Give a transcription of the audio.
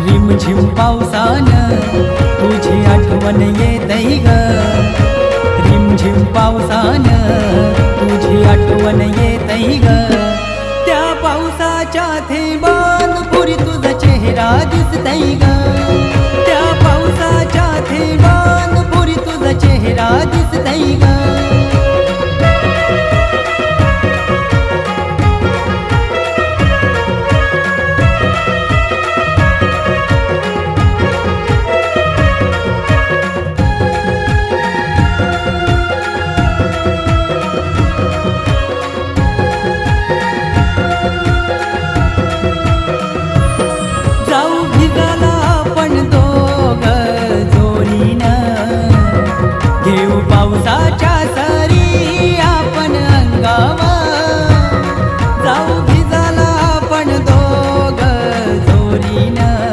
रिमझिम पावसानं तुझी आठवण येतई ग, रिमझिम पावसानं तुझी आठवण येतई ग. त्या पावसाच्या थेंबांपुरी तुझा चेहरा दिसतई ग, त्या पावसाच्या थेंबांपुरी तुझा चेहरा दिसतई ग. जाऊ भिजाला आपण